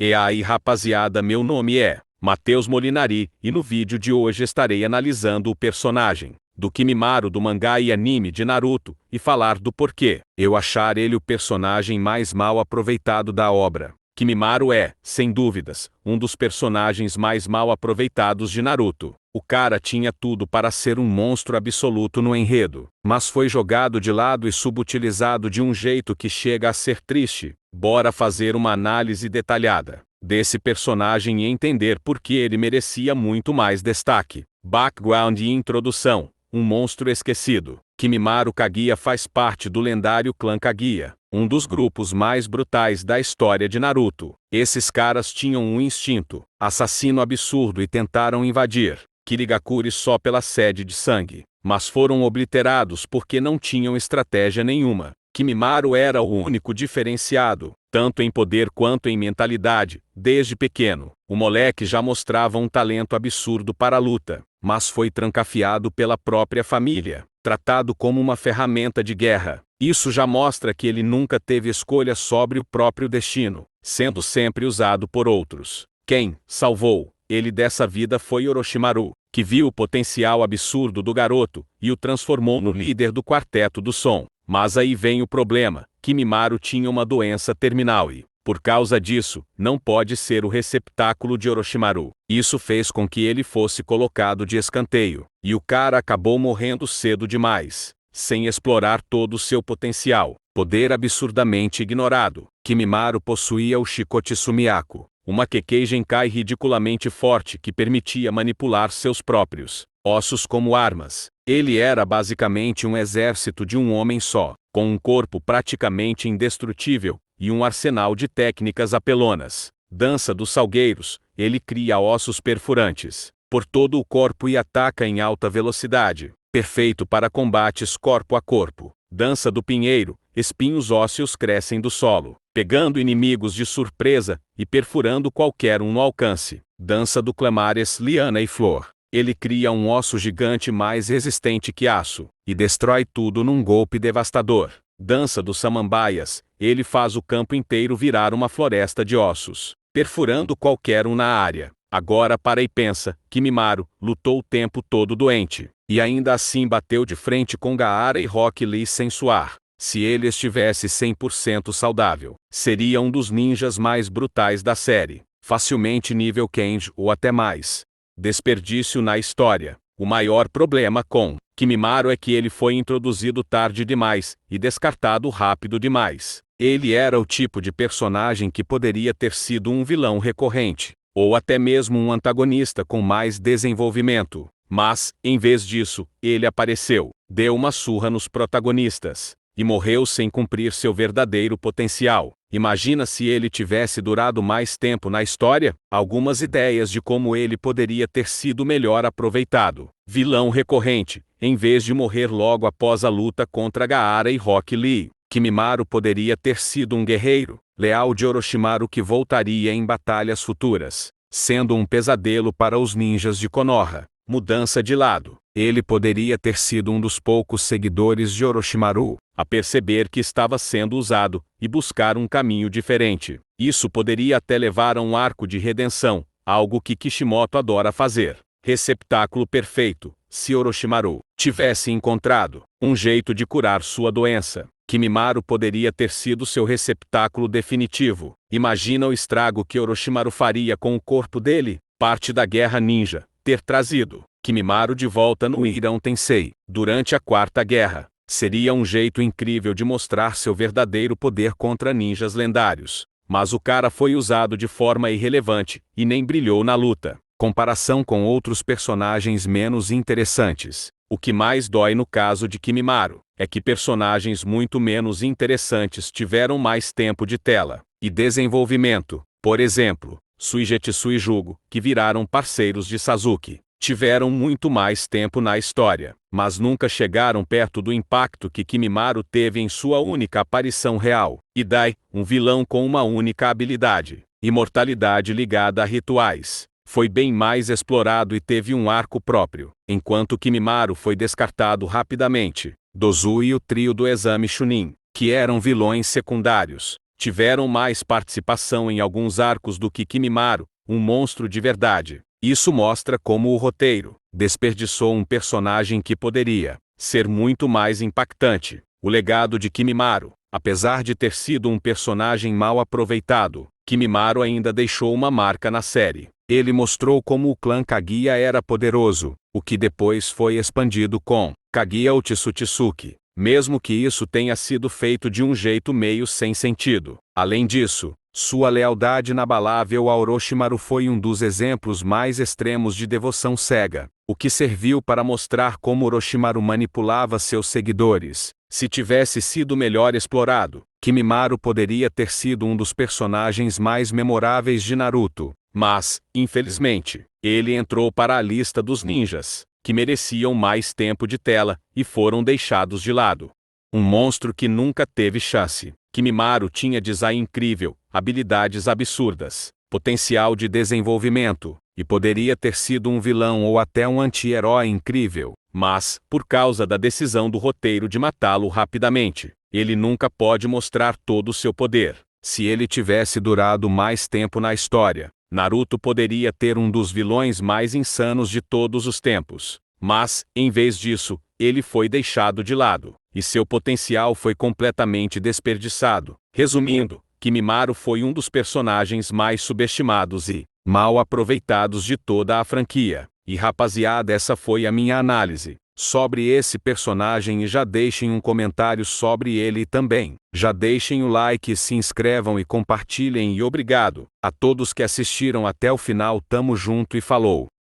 E aí rapaziada, meu nome é Matheus Molinari e no vídeo de hoje estarei analisando o personagem do Kimimaro do mangá e anime de Naruto e falar do porquê eu achar ele o personagem mais mal aproveitado da obra. Kimimaro é, sem dúvidas, um dos personagens mais mal aproveitados de Naruto. O cara tinha tudo para ser um monstro absoluto no enredo, mas foi jogado de lado e subutilizado de um jeito que chega a ser triste. Bora fazer uma análise detalhada desse personagem e entender por que ele merecia muito mais destaque. Background e introdução. Um monstro esquecido. Kimimaro Kaguya faz parte do lendário clã Kaguya, um dos grupos mais brutais da história de Naruto. Esses caras tinham um instinto assassino absurdo e tentaram invadir Kirigakure só pela sede de sangue, mas foram obliterados porque não tinham estratégia nenhuma. Kimimaro era o único diferenciado, tanto em poder quanto em mentalidade. Desde pequeno, o moleque já mostrava um talento absurdo para a luta, mas foi trancafiado pela própria família, tratado como uma ferramenta de guerra. Isso já mostra que ele nunca teve escolha sobre o próprio destino, sendo sempre usado por outros. Quem salvou ele dessa vida foi Orochimaru, que viu o potencial absurdo do garoto e o transformou no líder do Quarteto do Som. Mas aí vem o problema: Kimimaro tinha uma doença terminal e, por causa disso, não pode ser o receptáculo de Orochimaru. Isso fez com que ele fosse colocado de escanteio, e o cara acabou morrendo cedo demais, sem explorar todo o seu potencial. Poder absurdamente ignorado. Kimimaro possuía o Chicote Sumiaco, uma Kekkei Genkai ridiculamente forte que permitia manipular seus próprios ossos como armas. Ele era basicamente um exército de um homem só, com um corpo praticamente indestrutível e um arsenal de técnicas apelonas. Dança dos Salgueiros. Ele cria ossos perfurantes por todo o corpo e ataca em alta velocidade, perfeito para combates corpo a corpo. Dança do Pinheiro. Espinhos ósseos crescem do solo, pegando inimigos de surpresa e perfurando qualquer um no alcance. Dança do Clamares. Liana e Flor. Ele cria um osso gigante mais resistente que aço e destrói tudo num golpe devastador. Dança dos Samambaias. Ele faz o campo inteiro virar uma floresta de ossos, perfurando qualquer um na área. Agora para e pensa, Kimimaro lutou o tempo todo doente, e ainda assim bateu de frente com Gaara e Rock Lee sem suar. Se ele estivesse 100% saudável, seria um dos ninjas mais brutais da série, facilmente nível Kenji ou até mais. Desperdício na história. O maior problema com Kimimaro é que ele foi introduzido tarde demais e descartado rápido demais. Ele era o tipo de personagem que poderia ter sido um vilão recorrente, ou até mesmo um antagonista com mais desenvolvimento. Mas, em vez disso, ele apareceu, deu uma surra nos protagonistas e morreu sem cumprir seu verdadeiro potencial. Imagina se ele tivesse durado mais tempo na história? Algumas ideias de como ele poderia ter sido melhor aproveitado. Vilão recorrente. Em vez de morrer logo após a luta contra Gaara e Rock Lee, Kimimaro poderia ter sido um guerreiro leal de Orochimaru que voltaria em batalhas futuras, sendo um pesadelo para os ninjas de Konoha. Mudança de lado. Ele poderia ter sido um dos poucos seguidores de Orochimaru a perceber que estava sendo usado e buscar um caminho diferente. Isso poderia até levar a um arco de redenção, algo que Kishimoto adora fazer. Receptáculo perfeito. Se Orochimaru tivesse encontrado um jeito de curar sua doença, Kimimaro poderia ter sido seu receptáculo definitivo. Imagina o estrago que Orochimaru faria com o corpo dele. Parte da Guerra Ninja. Ter trazido Kimimaro de volta no Irão Tensei durante a Quarta Guerra seria um jeito incrível de mostrar seu verdadeiro poder contra ninjas lendários. Mas o cara foi usado de forma irrelevante e nem brilhou na luta. Comparação com outros personagens menos interessantes. O que mais dói no caso de Kimimaro é que personagens muito menos interessantes tiveram mais tempo de tela e desenvolvimento. Por exemplo, Suigetsu e Jugo, que viraram parceiros de Sasuke, tiveram muito mais tempo na história, mas nunca chegaram perto do impacto que Kimimaro teve em sua única aparição real. Idai, um vilão com uma única habilidade, imortalidade ligada a rituais, foi bem mais explorado e teve um arco próprio, enquanto Kimimaro foi descartado rapidamente. Dozu e o trio do Exame Chunin, que eram vilões secundários, tiveram mais participação em alguns arcos do que Kimimaro, um monstro de verdade. Isso mostra como o roteiro desperdiçou um personagem que poderia ser muito mais impactante. O legado de Kimimaro, apesar de ter sido um personagem mal aproveitado, Kimimaro ainda deixou uma marca na série. Ele mostrou como o clã Kaguya era poderoso, o que depois foi expandido com Kaguya Otsutsuki, mesmo que isso tenha sido feito de um jeito meio sem sentido. Além disso, sua lealdade inabalável a Orochimaru foi um dos exemplos mais extremos de devoção cega, o que serviu para mostrar como Orochimaru manipulava seus seguidores. Se tivesse sido melhor explorado, Kimimaro poderia ter sido um dos personagens mais memoráveis de Naruto, mas, infelizmente, ele entrou para a lista dos ninjas, que mereciam mais tempo de tela, e foram deixados de lado. Um monstro que nunca teve chance. Kimimaro tinha design incrível, habilidades absurdas, potencial de desenvolvimento, e poderia ter sido um vilão ou até um anti-herói incrível, mas, por causa da decisão do roteiro de matá-lo rapidamente, ele nunca pode mostrar todo o seu poder. Se ele tivesse durado mais tempo na história, Naruto poderia ter um dos vilões mais insanos de todos os tempos. Mas, em vez disso, ele foi deixado de lado, e seu potencial foi completamente desperdiçado. Resumindo, Kimimaro foi um dos personagens mais subestimados e mal aproveitados de toda a franquia. E rapaziada, essa foi a minha análise sobre esse personagem, e já deixem um comentário sobre ele também. Já deixem o like, se inscrevam e compartilhem, e obrigado a todos que assistiram até o final. Tamo junto e falou!